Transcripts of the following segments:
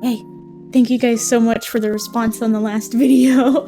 Hey, thank you guys so much for the response on the last video.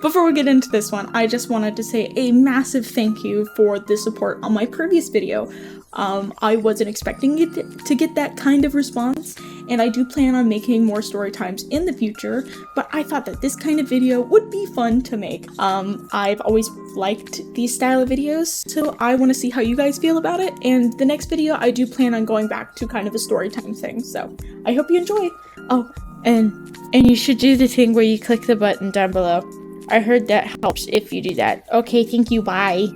Before we get into this one, I just wanted to say a massive thank you for the support on my previous video. I wasn't expecting to get that kind of response, and I do plan on making more story times in the future, but I thought that this kind of video would be fun to make. I've always liked these style of videos, so I want to see how you guys feel about it, and the next video I do plan on going back to kind of a story time thing, so I hope you enjoy. Oh, and you should do the thing where you click the button down below. I heard that helps if you do that. Okay, thank you, bye.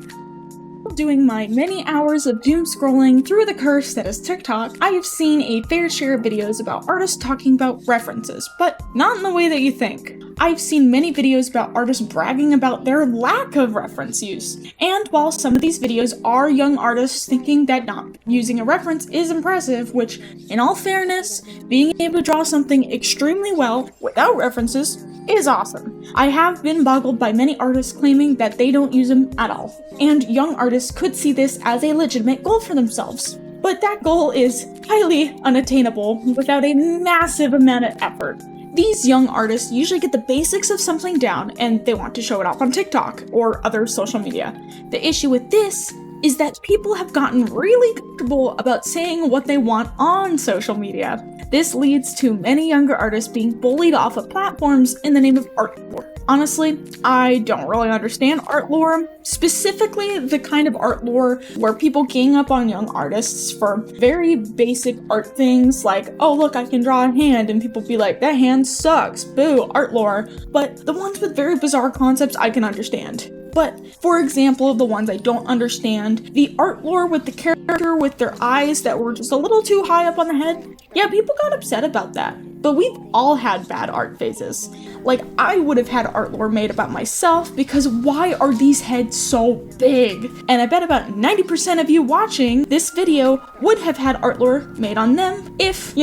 Doing my many hours of doom scrolling through the curse that is TikTok, I have seen a fair share of videos about artists talking about references, but not in the way that you think. I've seen many videos about artists bragging about their lack of reference use. And while some of these videos are young artists thinking that not using a reference is impressive, which, in all fairness, being able to draw something extremely well without references is awesome. I have been boggled by many artists claiming that they don't use them at all, and young artists could see this as a legitimate goal for themselves. But that goal is highly unattainable without a massive amount of effort. These young artists usually get the basics of something down and they want to show it off on TikTok or other social media. The issue with this is that people have gotten really comfortable about saying what they want on social media. This leads to many younger artists being bullied off of platforms in the name of art lore. Honestly, I don't really understand art lore, specifically the kind of art lore where people gang up on young artists for very basic art things like, oh look, I can draw a hand, and people be like, that hand sucks, boo, art lore. But the ones with very bizarre concepts I can understand. But, for example, the ones I don't understand, the art lore with the character with their eyes that were just a little too high up on the head, yeah, people got upset about that. But we've all had bad art phases. Like, I would have had art lore made about myself because why are these heads so big? And I bet about 90% of you watching this video would have had art lore made on them if,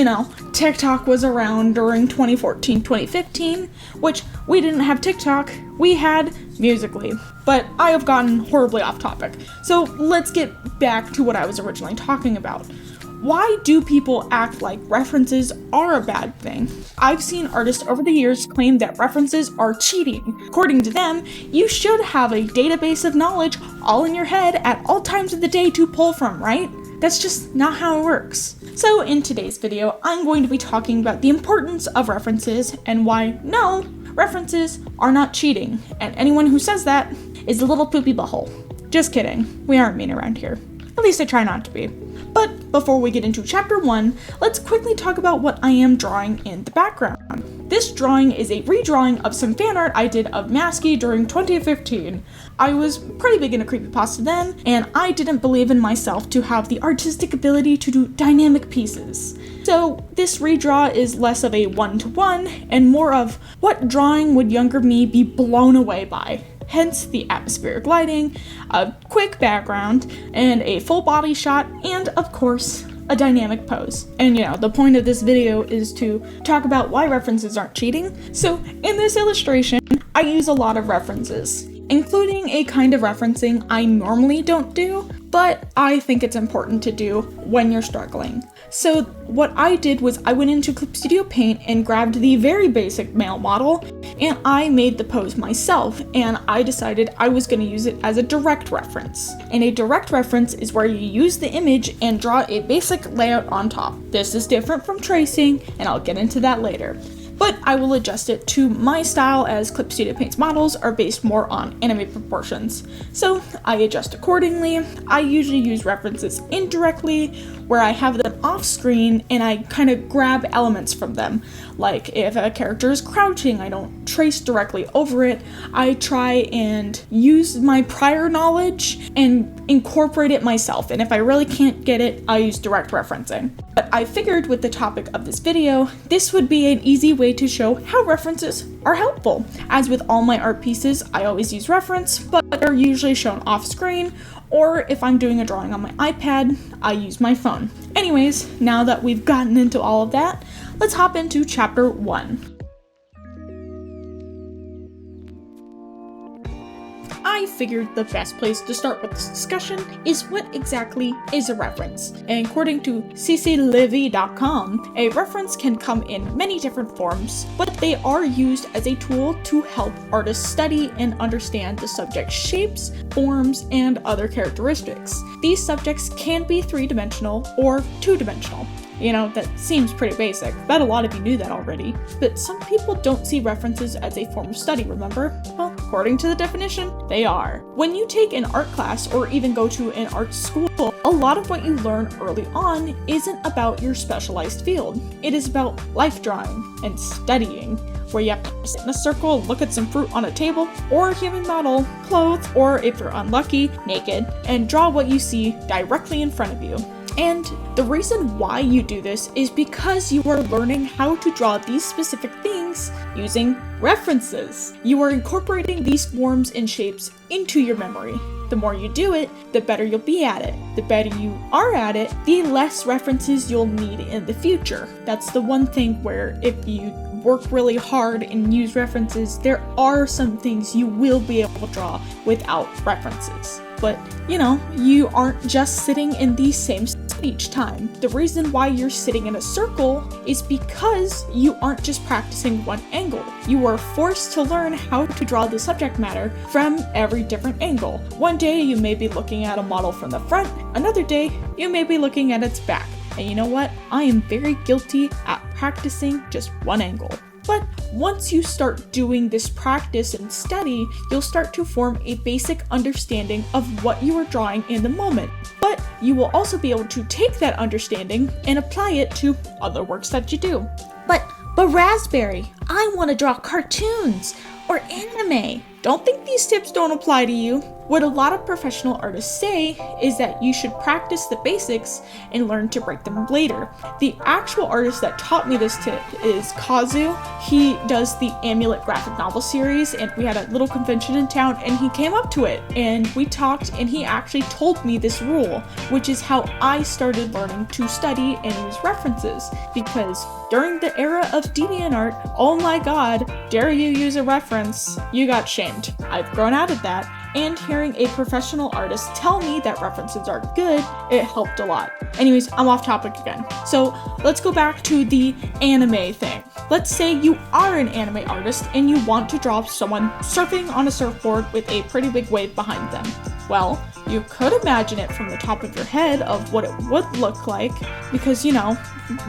TikTok was around during 2014, 2015, which we didn't have TikTok, we had Musical.ly. But I have gotten horribly off topic. So let's get back to what I was originally talking about. Why do people act like references are a bad thing? I've seen artists over the years claim that references are cheating. According to them, you should have a database of knowledge all in your head at all times of the day to pull from, right? That's just not how it works. So in today's video, I'm going to be talking about the importance of references and why, no, references are not cheating. And anyone who says that is a little poopy butthole. Just kidding, we aren't mean around here. At least I try not to be. But before we get into chapter 1, let's quickly talk about what I am drawing in the background. This drawing is a redrawing of some fan art I did of Masky during 2015. I was pretty big into creepypasta then, and I didn't believe in myself to have the artistic ability to do dynamic pieces. So this redraw is less of a one-to-one and more of what drawing would younger me be blown away by. Hence the atmospheric lighting, a quick background, and a full body shot, and of course, a dynamic pose. And the point of this video is to talk about why references aren't cheating. So in this illustration, I use a lot of references, including a kind of referencing I normally don't do, but I think it's important to do when you're struggling. So what I did was I went into Clip Studio Paint and grabbed the very basic male model, and I made the pose myself, and I decided I was going to use it as a direct reference. And a direct reference is where you use the image and draw a basic layout on top. This is different from tracing, and I'll get into that later. But I will adjust it to my style as Clip Studio Paint's models are based more on anime proportions. So I adjust accordingly. I usually use references indirectly, where I have them off screen and I kind of grab elements from them. Like if a character is crouching, I don't trace directly over it. I try and use my prior knowledge and incorporate it myself. And if I really can't get it, I use direct referencing. But I figured with the topic of this video, this would be an easy way to show how references are helpful. As with all my art pieces, I always use reference, but they're usually shown off screen, or if I'm doing a drawing on my iPad, I use my phone. Anyways, now that we've gotten into all of that, let's hop into chapter 1. I figured the best place to start with this discussion is what exactly is a reference. And according to cclevy.com, a reference can come in many different forms, but they are used as a tool to help artists study and understand the subject's shapes, forms, and other characteristics. These subjects can be three-dimensional or two-dimensional. You know, that seems pretty basic. Bet a lot of you knew that already. But some people don't see references as a form of study, remember? Well, according to the definition, they are. When you take an art class or even go to an art school, a lot of what you learn early on isn't about your specialized field. It is about life drawing and studying, where you have to sit in a circle, look at some fruit on a table, or a human model, clothed, or if you're unlucky, naked, and draw what you see directly in front of you. And the reason why you do this is because you are learning how to draw these specific things using references. You are incorporating these forms and shapes into your memory. The more you do it, the better you'll be at it. The better you are at it, the less references you'll need in the future. That's the one thing where if you work really hard and use references, there are some things you will be able to draw without references. But, you know, you aren't just sitting in the same spot each time. The reason why you're sitting in a circle is because you aren't just practicing one angle. You are forced to learn how to draw the subject matter from every different angle. One day you may be looking at a model from the front, another day you may be looking at its back. And you know what? I am very guilty at practicing just one angle. But once you start doing this practice and study, you'll start to form a basic understanding of what you are drawing in the moment. But you will also be able to take that understanding and apply it to other works that you do. But Raspberry, I want to draw cartoons or anime. Don't think these tips don't apply to you. What a lot of professional artists say is that you should practice the basics and learn to break them later. The actual artist that taught me this tip is Kazu. He does the Amulet graphic novel series, and we had a little convention in town and he came up to it and we talked and he actually told me this rule, which is how I started learning to study and use references. Because during the era of DeviantArt, oh my god, dare you use a reference, you got shamed. I've grown out of that. And hearing a professional artist tell me that references are good, it helped a lot. Anyways, I'm off topic again. So let's go back to the anime thing. Let's say you are an anime artist and you want to draw someone surfing on a surfboard with a pretty big wave behind them. Well, you could imagine it from the top of your head of what it would look like, because you know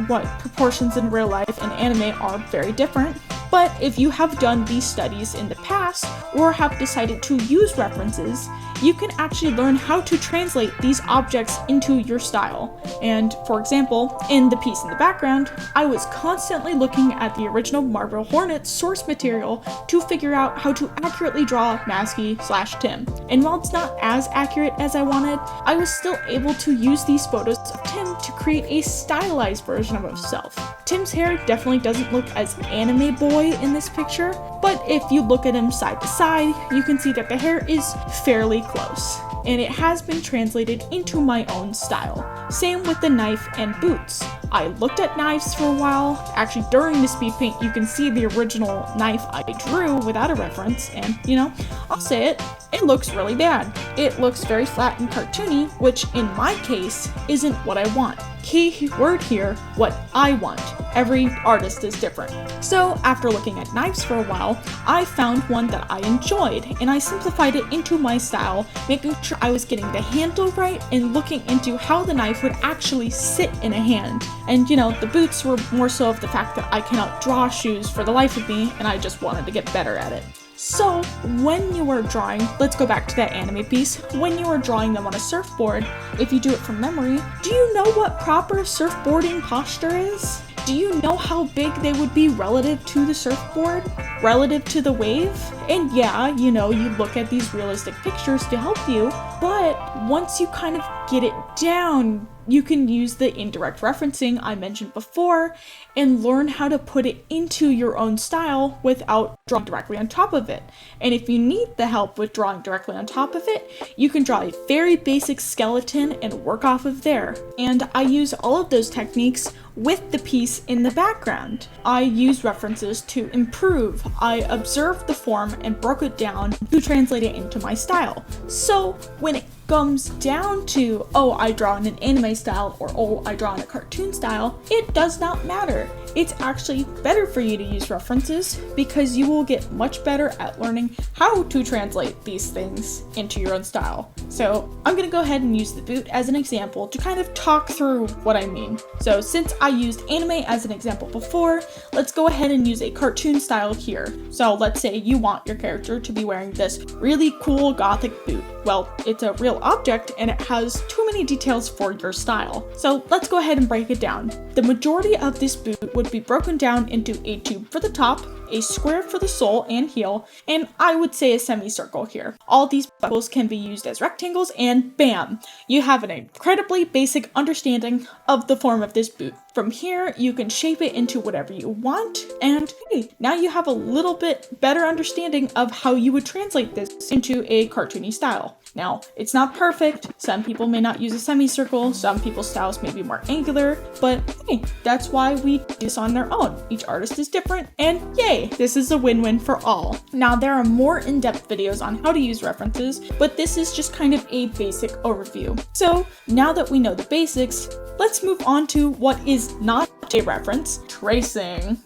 what proportions in real life and anime are very different. But if you have done these studies in the past or have decided to use references, you can actually learn how to translate these objects into your style. And for example, in the piece in the background, I was constantly looking at the original Marvel Hornets source material to figure out how to accurately draw Masky/Tim. And while it's not as accurate as I wanted, I was still able to use these photos of Tim to create a stylized version of himself. Tim's hair definitely doesn't look as anime boy in this picture, but if you look at him side to side, you can see that the hair is fairly close, and it has been translated into my own style. Same with the knife and boots. I looked at knives for a while. Actually, during the speed paint, you can see the original knife I drew without a reference, and you know, I'll say it looks really bad. It looks very flat and cartoony, which in my case isn't what I want. Key word here, what I want. Every artist is different. So after looking at knives for a while, I found one that I enjoyed, and I simplified it into my style, making sure I was getting the handle right and looking into how the knife would actually sit in a hand. And you know, the boots were more so of the fact that I cannot draw shoes for the life of me, and I just wanted to get better at it. So when you are drawing, let's go back to that anime piece, when you are drawing them on a surfboard, if you do it from memory, do you know what proper surfboarding posture is? Do you know how big they would be relative to the surfboard? Relative to the wave? And yeah, you know, you look at these realistic pictures to help you, but once you kind of get it down, you can use the indirect referencing I mentioned before and learn how to put it into your own style without drawing directly on top of it. And if you need the help with drawing directly on top of it, you can draw a very basic skeleton and work off of there. And I use all of those techniques with the piece in the background. I use references to improve. I observed the form and broke it down to translate it into my style. So when it comes down to, oh, I draw in an anime style, or oh, I draw in a cartoon style, it does not matter. It's actually better for you to use references because you will get much better at learning how to translate these things into your own style. So I'm gonna go ahead and use the boot as an example to kind of talk through what I mean. So since I used anime as an example before, let's go ahead and use a cartoon style here. So let's say you want your character to be wearing this really cool gothic boot. Well, it's a real object and it has too many details for your style. So let's go ahead and break it down. The majority of this boot would be broken down into a tube for the top, a square for the sole and heel, and I would say a semicircle here. All these buckles can be used as rectangles, and bam! You have an incredibly basic understanding of the form of this boot. From here, you can shape it into whatever you want, and hey, now you have a little bit better understanding of how you would translate this into a cartoony style. Now, it's not perfect. Some people may not use a semicircle, some people's styles may be more angular, but hey, that's why we do this on their own. Each artist is different, and yay, this is a win-win for all. Now, there are more in-depth videos on how to use references, but this is just kind of a basic overview. So, now that we know the basics, let's move on to what is not a reference: tracing.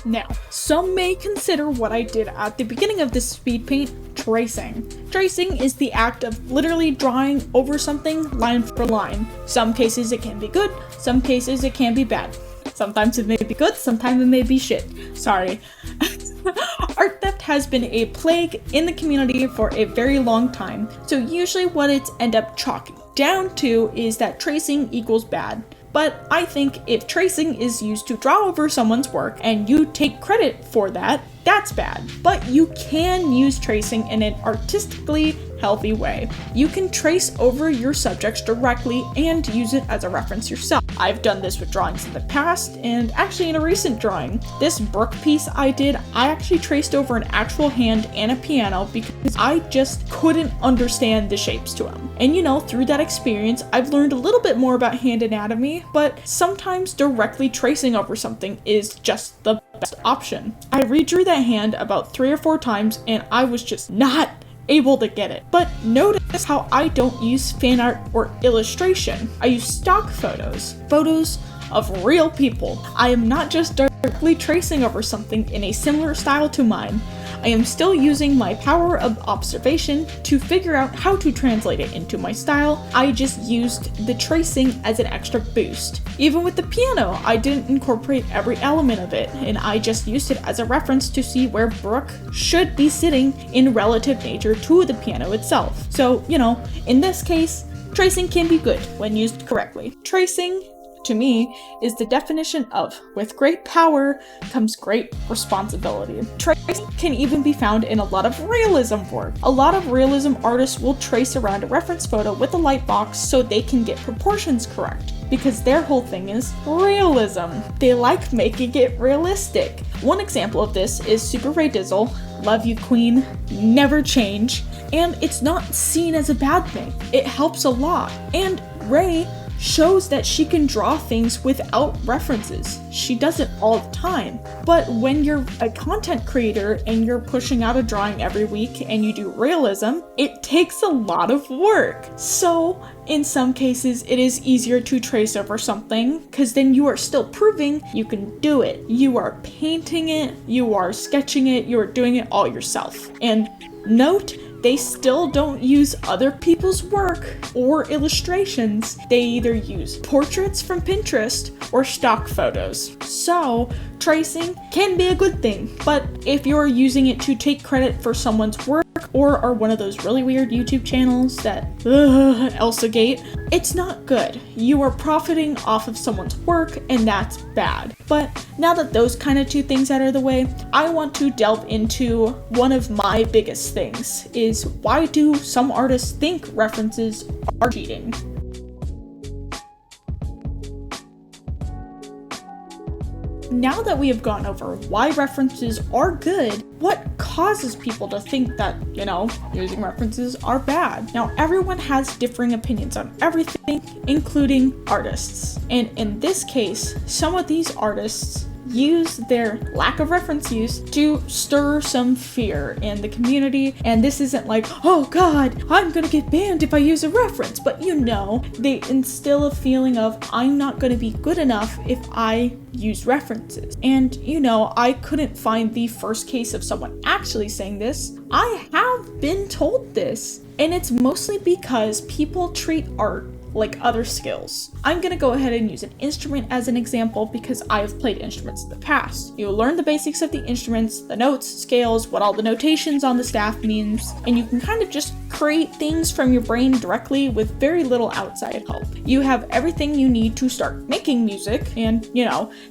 Now, some may consider what I did at the beginning of this speed paint tracing. Tracing is the act of literally drawing over something line for line. Some cases it can be good, some cases it can be bad. Sometimes it may be good, sometimes it may be shit. Sorry. Art theft has been a plague in the community for a very long time, so usually what it's end up chalking down to is that tracing equals bad. But I think if tracing is used to draw over someone's work and you take credit for that, that's bad. But you can use tracing in an artistically healthy way. You can trace over your subjects directly and use it as a reference yourself. I've done this with drawings in the past, and actually in a recent drawing. This Brook piece I did, I actually traced over an actual hand and a piano because I just couldn't understand the shapes to them. And you know, through that experience, I've learned a little bit more about hand anatomy, but sometimes directly tracing over something is just the best option. I redrew that hand about 3 or 4 times and I was just not able to get it. But notice how I don't use fan art or illustration. I use stock photos of real people. I am not just directly tracing over something in a similar style to mine. I am still using my power of observation to figure out how to translate it into my style. I just used the tracing as an extra boost. Even with the piano, I didn't incorporate every element of it, and I just used it as a reference to see where Brook should be sitting in relative nature to the piano itself. So, you know, in this case, tracing can be good when used correctly. Tracing, to me, is the definition of, with great power comes great responsibility. Tracing can even be found in a lot of realism work. A lot of realism artists will trace around a reference photo with a light box so they can get proportions correct, because their whole thing is realism. They like making it realistic. One example of this is Super Ray Dizzle, Love You Queen, Never Change, and it's not seen as a bad thing. It helps a lot, and Ray shows that she can draw things without references. She does it all the time. But when you're a content creator and you're pushing out a drawing every week and you do realism, it takes a lot of work. So in some cases, it is easier to trace over something because then you are still proving you can do it. You are painting it, you are sketching it, you are doing it all yourself. And note, they still don't use other people's work or illustrations. They either use portraits from Pinterest or stock photos. So, tracing can be a good thing, but if you're using it to take credit for someone's work, or are one of those really weird YouTube channels that, Elsagate, it's not good. You are profiting off of someone's work, and that's bad. But now that those kind of two things out of the way, I want to delve into one of my biggest things, is why do some artists think references are cheating? Now that we have gone over why references are good, what causes people to think that, using references are bad? Now, everyone has differing opinions on everything, including artists. And in this case, some of these artists use their lack of reference use to stir some fear in the community. And this isn't like, oh God, I'm gonna get banned if I use a reference. But they instill a feeling of, I'm not gonna be good enough if I use references. And I couldn't find the first case of someone actually saying this. I have been told this, and it's mostly because people treat art like other skills. I'm gonna go ahead and use an instrument as an example because I have played instruments in the past. You learn the basics of the instruments, the notes, scales, what all the notations on the staff means, and you can kind of just create things from your brain directly with very little outside help. You have everything you need to start making music, and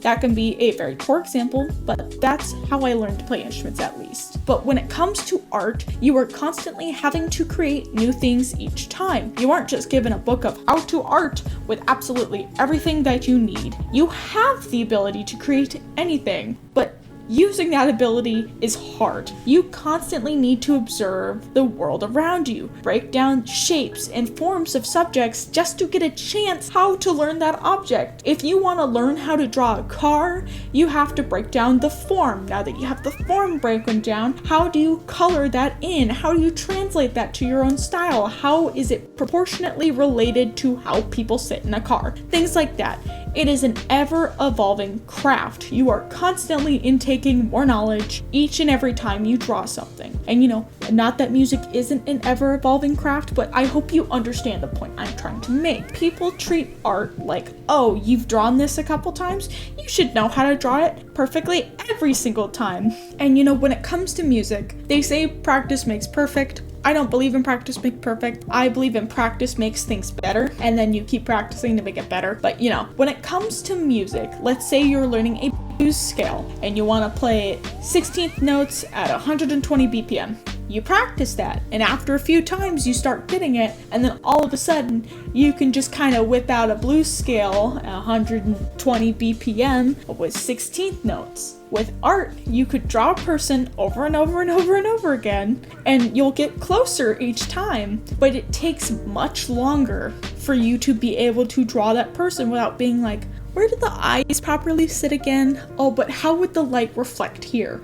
that can be a very poor example, but that's how I learned to play instruments at least. But when it comes to art, you are constantly having to create new things each time. You aren't just given a book of how to art with absolutely everything that you need. You have the ability to create anything, but using that ability is hard. You constantly need to observe the world around you, break down shapes and forms of subjects just to get a chance how to learn that object. If you want to learn how to draw a car, you have to break down the form. Now that you have the form broken down, how do you color that in? How do you translate that to your own style? How is it proportionately related to how people sit in a car? Things like that. It is an ever-evolving craft. You are constantly intaking more knowledge each and every time you draw something. And not that music isn't an ever-evolving craft, but I hope you understand the point I'm trying to make. People treat art like, oh, you've drawn this a couple times? You should know how to draw it perfectly every single time. And when it comes to music, they say practice makes perfect. I don't believe in practice makes perfect. I believe in practice makes things better, and then you keep practicing to make it better. But when it comes to music, let's say you're learning a blues scale and you want to play 16th notes at 120 BPM. You practice that, and after a few times you start getting it, and then all of a sudden you can just kind of whip out a blues scale at 120 BPM with 16th notes. With art, you could draw a person over and over and over and over again, and you'll get closer each time, but it takes much longer for you to be able to draw that person without being like, where did the eyes properly sit again? Oh, but how would the light reflect here?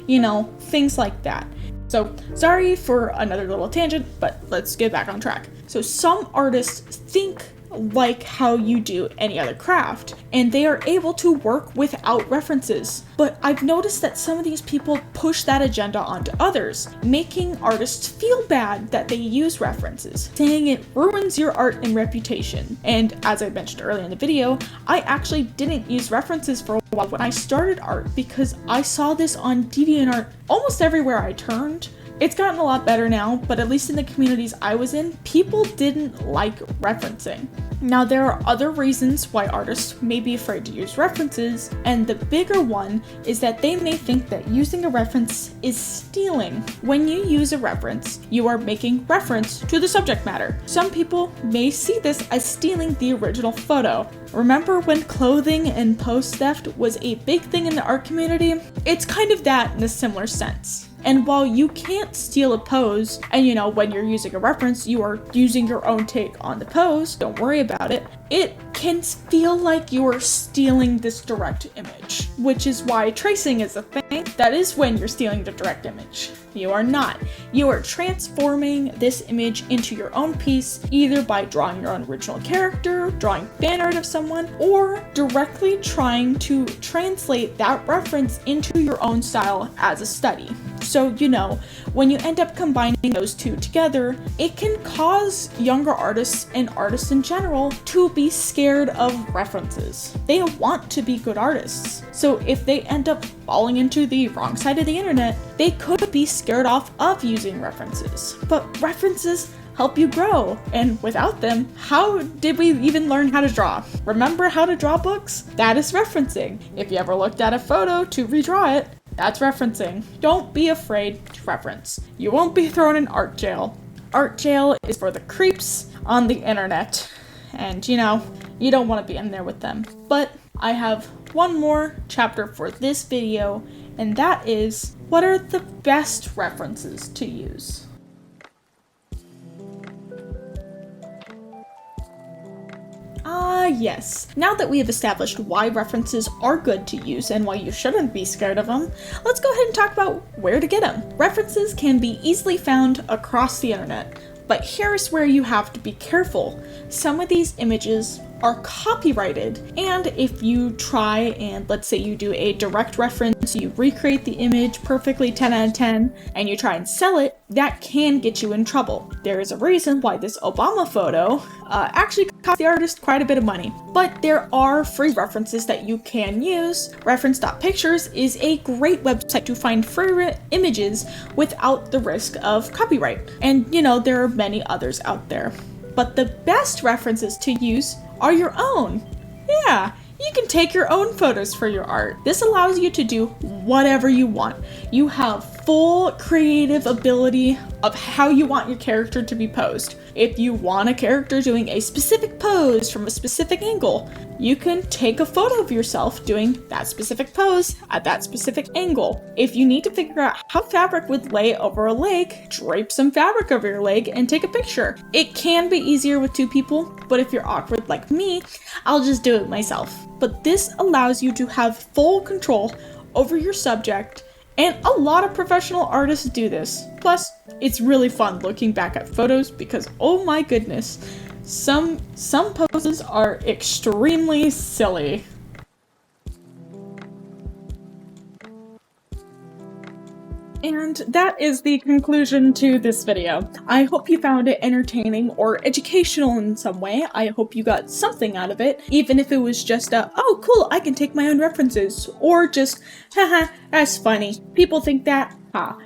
Things like that. So, sorry for another little tangent, but let's get back on track. So some artists think like how you do any other craft, and they are able to work without references. But I've noticed that some of these people push that agenda onto others, making artists feel bad that they use references, saying it ruins your art and reputation. And as I mentioned earlier in the video, I actually didn't use references for a while when I started art because I saw this on DeviantArt almost everywhere I turned. It's gotten a lot better now, but at least in the communities I was in, people didn't like referencing. Now, there are other reasons why artists may be afraid to use references, and the bigger one is that they may think that using a reference is stealing. When you use a reference, you are making reference to the subject matter. Some people may see this as stealing the original photo. Remember when clothing and pose theft was a big thing in the art community? It's kind of that in a similar sense. And while you can't steal a pose, and when you're using a reference, you are using your own take on the pose, don't worry about it, it can feel like you are stealing this direct image, which is why tracing is a thing. That is when you're stealing the direct image. You are not. You are transforming this image into your own piece, either by drawing your own original character, drawing fan art of someone, or directly trying to translate that reference into your own style as a study. So, you know, when you end up combining those two together, it can cause younger artists and artists in general to be scared of references. They want to be good artists. So if they end up falling into the wrong side of the internet, they could be scared off of using references. But references help you grow, and without them, how did we even learn how to draw? Remember how to draw books? That is referencing. If you ever looked at a photo to redraw it, that's referencing. Don't be afraid to reference. You won't be thrown in art jail. Art jail is for the creeps on the internet, and you know, you don't want to be in there with them. But I have one more chapter for this video, and that is, what are the best references to use? Yes. Now that we have established why references are good to use and why you shouldn't be scared of them, let's go ahead and talk about where to get them. References can be easily found across the internet, but here's where you have to be careful. Some of these images are copyrighted, and if you try and let's say you do a direct reference, you recreate the image perfectly 10 out of 10, and you try and sell it, that can get you in trouble. There is a reason why this Obama photo actually cost the artist quite a bit of money. But there are free references that you can use. Reference.pictures is a great website to find free images without the risk of copyright. And you know, there are many others out there. But the best references to use are your own. Yeah, you can take your own photos for your art. This allows you to do whatever you want. You have full creative ability of how you want your character to be posed. If you want a character doing a specific pose from a specific angle, you can take a photo of yourself doing that specific pose at that specific angle. If you need to figure out how fabric would lay over a leg, drape some fabric over your leg and take a picture. It can be easier with two people, but if you're awkward like me, I'll just do it myself. But this allows you to have full control over your subject, and a lot of professional artists do this. Plus, it's really fun looking back at photos because, oh my goodness, some poses are extremely silly. And that is the conclusion to this video. I hope you found it entertaining or educational in some way. I hope you got something out of it, even if it was just a, oh cool, I can take my own references, or just, haha, that's funny. People think that,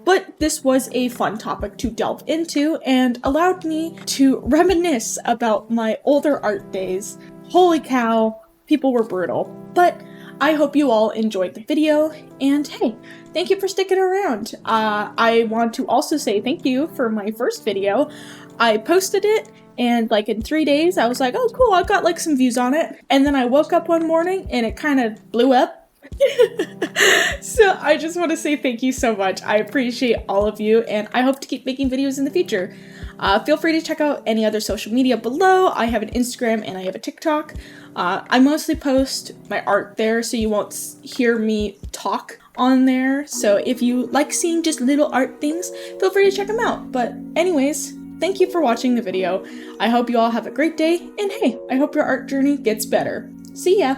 But this was a fun topic to delve into and allowed me to reminisce about my older art days. Holy cow, people were brutal. But I hope you all enjoyed the video, and hey, thank you for sticking around. I want to also say thank you for my first video. I posted it, and like in 3 days, I was like, oh cool, I got like some views on it. And then I woke up one morning and it kind of blew up. So I just want to say thank you so much. I appreciate all of you, and I hope to keep making videos in the future. Feel free to check out any other social media below. I have an Instagram and I have a TikTok. I mostly post my art there, so you won't hear me talk on there. So if you like seeing just little art things, feel free to check them out. But anyways, thank you for watching the video. I hope you all have a great day, and hey, I hope your art journey gets better. See ya!